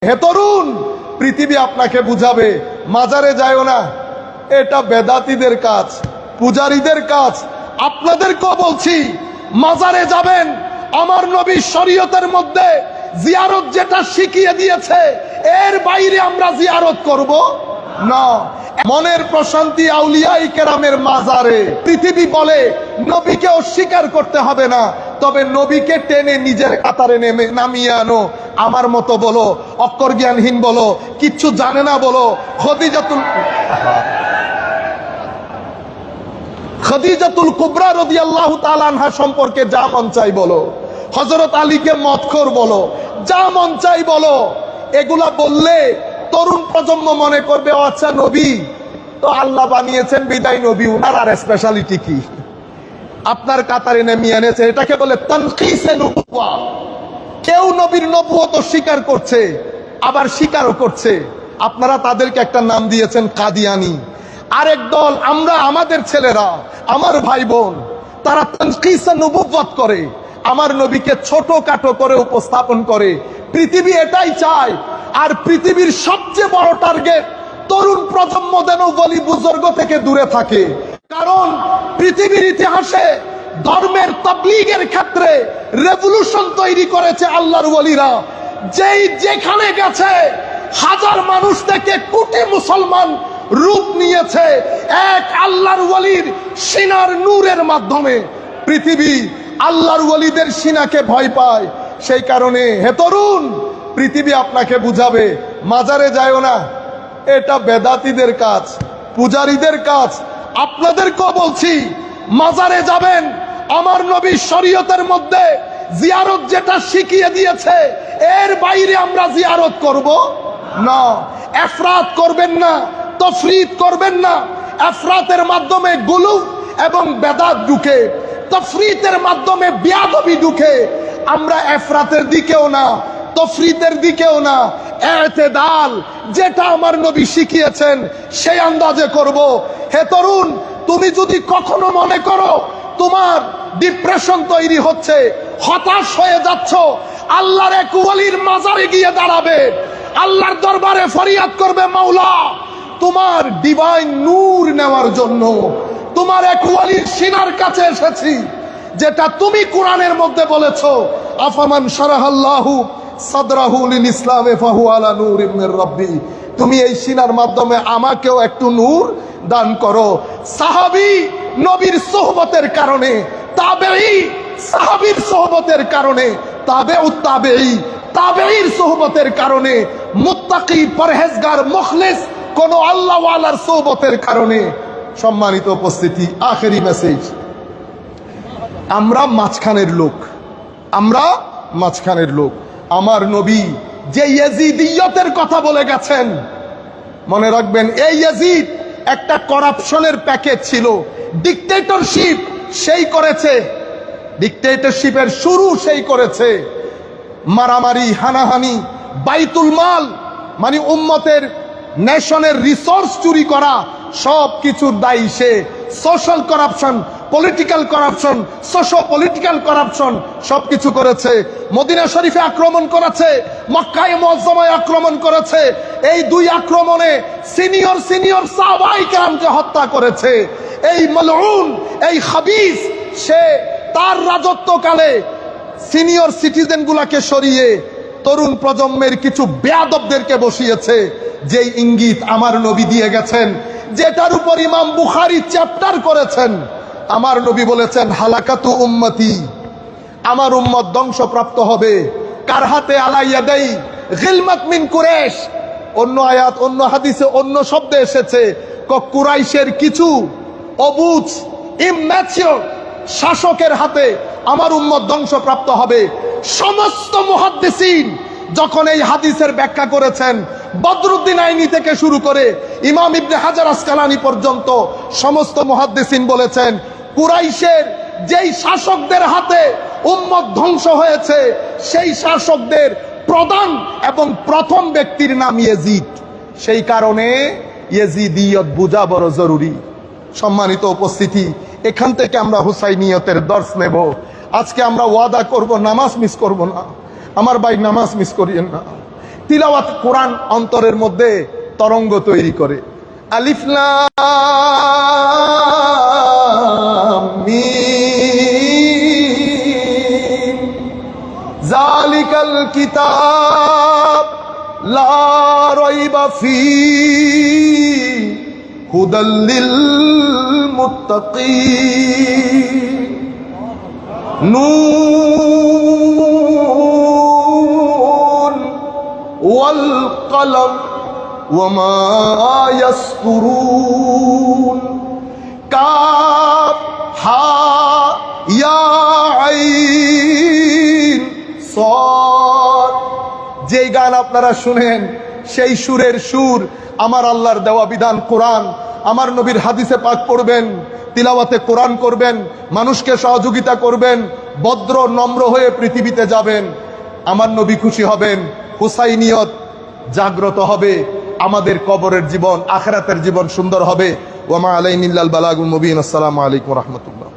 হে তরুণ, পৃথিবী আপনাকে বুঝাবে মাজারে যায়ও না, এটা বেদাতীদের কাজ, পূজারীদের কাজ। আপনাদেরকেও বলছি, মাজারে যাবেন, আমার নবীর শরীয়তের মধ্যে জিয়ারত যেটা শিখিয়ে দিয়েছে এর বাইরে আমরা জিয়ারত করব না। মনের প্রশান্তি আউলিয়ায়ে কেরামের মাজারে। পৃথিবী বলে নবীকে অস্বীকার করতে হবে না, তবে নবীকে টেনে নিজের কাতারে নামিয়ে আনো। আমার মতো বলো, অক্ষর জ্ঞানহীন বলো, কিচ্ছু জানে না বলো, খদিজাতুল কুবরা রাদিয়াল্লাহু তাআলা আনহা সম্পর্কে যা মন চাই বলো, হযরত আলীকে মদখোর বলো, যা মন চাই বলো। এগুলা বললে তরুণ প্রজন্ম মনে করবে ও আচ্ছা, নবী তো আল্লাহ বানিয়েছেন বিদায় নবী, উনার আর স্পেশালিটি কি? আপনার কাতারে নেমিয়ে এনেছে, এটাকে বলে তানকিসে নবুওয়া। কেউ নবীর নবুয়ত স্বীকার করছে, আবার স্বীকারও করছে। আপনারা তাদেরকে একটা নাম দিয়েছেন কাদিয়ানি। আরেক দল, আমরা আমাদের ছেলেরা, আমার ভাই বোন, তারা তানকিসে নবুওয়াত করে, আমার নবীকে ছোটখাটো করে উপস্থাপন করে। পৃথিবী এটাই চায়। আর পৃথিবীর সবচেয়ে বড় টার্গেট তরুণ প্রজন্ম যেন ওলি বুজুর্গ থেকে দূরে থাকে। কারণ পৃথিবীর ইতিহাসে ধর্মের তাবলীগের ক্ষেত্রে রেভলিউশন তৈরি করেছে আল্লাহর ওলিরা। যেই যেখানে গেছে হাজার মানুষ থেকে কোটি মুসলমান রূপ নিয়েছে এক আল্লাহর ওলির সিনার নূরের মাধ্যমে। পৃথিবী আল্লাহর ওলিদের সিনাকে ভয় পায়। সেই কারণে হে তরুণ, পৃথিবী আপনাকে বুঝাবে মাজারে যায়ও না, এটা বেদাতীদের কাজ, পূজারীদের কাজ। আপনাদেরকেও বলছি, মাজারে যাবেন, আমার নবীর শরীয়তের মধ্যে জিয়ারত যেটা শিখিয়ে দিয়েছে এর বাইরে আমরা জিয়ারত করব না। ইফরাত করবেন না, তাফরীত করবেন না। ইফরাতের মাধ্যমে গুলু এবং বেদাত ঢুকে, তাফরীতের মাধ্যমে বিয়াদবি ঢুকে। আমরা ইফরাতের দিকেও না, তাফরীতের দিকেও না, ইতিদাল যেটা আমার নবী শিখিয়েছেন সেই আন্দাজে করব। হে তরুণ, তুমি যদি কখনো মনে করো তোমার ডিপ্রেশন তৈরি হচ্ছে, হতাশ হয়ে যাচ্ছ, আল্লাহর এক ওলির মাজারে গিয়ে দাঁড়াবে, আল্লাহর দরবারে ফরিয়াদ করবে, মাওলা তোমার ডিভাইন নূর নেওয়ার জন্য তোমার এক ওলির সিনার কাছে এসেছি, যেটা তুমি কোরআনের মধ্যে বলেছো, আফামান শারাহাল্লাহু সাদরাহু লিল ইসলামে ফাহু আলা নূরিম মির রাব্বি। তুমি এই সিনার মাধ্যমে আমাকেও একটু নূর দান করো। সাহাবী নবীর সোহবতের কারণে, তাবেঈ সাহাবীর সোহবতের কারণে, তাবেউত তাবেঈ তাবেঈর সোহবতের কারণে, মুত্তাকি পরহেজগার মুখলিস কোন আল্লাহ ওয়ালার সোহবতের কারণে। সম্মানিত উপস্থিতি, আখেরি মেসেজ, আমরা মাঝখানের লোক, আমরা মাঝখানের লোক। আমার নবী যে ইয়াজিদিয়তের কথা বলে গেছেন, মনে রাখবেন, এই ইয়াজিদ একটা করাপশনের প্যাকেজ ছিল, ডিক্টেটরশিপ সেই করেছে, ডিক্টেটরশিপের শুরু সেই করেছে। মারামারি, হানাহানি, বাইতুল মাল মানে উম্মতের নেশনের রিসোর্স চুরি করা, সব কিছুর দায়ী সে। Social corruption, political corruption, socio political corruption সবকিছু করেছে। মদিনা শরীফে আক্রমণ করেছে, মক্কায়ে মুআজ্জামায় আক্রমণ করেছে। এই দুই আক্রমণে সিনিয়র সাহাবায়ে কেরামকে হত্যা করেছে। এই মালউন, এই খাবিস, সে তার রাজত্বকালে সিনিয়র সিটিজেন গুলাকে সরিয়ে তরুণ প্রজন্মের কিছু বেয়াদবদেরকে বসিয়েছে। যেই ইঙ্গিত আমার নবী দিয়ে গেছেন, যেটার উপর ইমাম বুখারী চ্যাপ্টার করেছেন, আমার নবী বলেছেন হালাকাতু উম্মতি, আমার উম্মত ধ্বংসপ্রাপ্ত হবে। কার হাতে? আলা ইয়াদাই গিলমাত মিন কুরাইশ। অন্য আয়াত, অন্য হাদিসে অন্য শব্দে এসেছে, কুরাইশের কিছু অবুঝ ইম্যাচিওর শাসকের হাতে আমার উম্মত ধ্বংসপ্রাপ্ত হবে। সমস্ত মুহাদ্দিসিন যখন এই হাদিসের ব্যাখ্যা করেছেন, বদরুদ্দিন আইনি থেকে শুরু করে ইমাম ইবনে হাজার আসকালানি পর্যন্ত সমস্ত মুহাদ্দিসিন বলেছেন, কুরাইশের যেই শাসকদের হাতে উম্মত ধ্বংস হয়েছে সেই শাসকদের প্রধান এবং প্রথম ব্যক্তির নাম ইয়াজিদ। সেই কারণে ইয়াজিদিয়ত বোঝা বড় জরুরি। সম্মানিত উপস্থিতি, এখান থেকে আমরা হুসাইনিয়তের দর্শ নেব। আজকে আমরা ওয়াদা করব, নামাজ মিস করব না। আমার ভাই, নামাজ মিস করিয়েন না। তিলাওয়াত কোরআন অন্তরের মধ্যে তরঙ্গ তৈরি করে। আলিফ লাম মিম যালিকাল কিতাব লা রাইবা ফীহি হুদাল লিল মুত্তাকিন। নুন ওয়াল কলম ওয়ামা ইয়াসতুরুন। কাফ হা ইয়া আইন সাদ। যেই গান আপনারা শুনেন সেই সুরের সুর আমার আল্লাহর দেওয়া বিধান কোরআন। আমার নবীর হাদিসে পাক পড়বেন, তিলাওয়াতে কোরআন করবেন, মানুষকে সহযোগিতা করবেন, ভদ্র নম্র হয়ে পৃথিবীতে যাবেন। আমার নবী খুশি হবেন, হুসাইনিয়ত জাগ্রত হবে, আমাদের কবরের জীবন আখিরাতের জীবন সুন্দর হবে। ওয়া মা আলাইনা ইল্লাল বালাগুল মুবিন। আসসালামু আলাইকুম ওয়া রাহমাতুল্লাহ।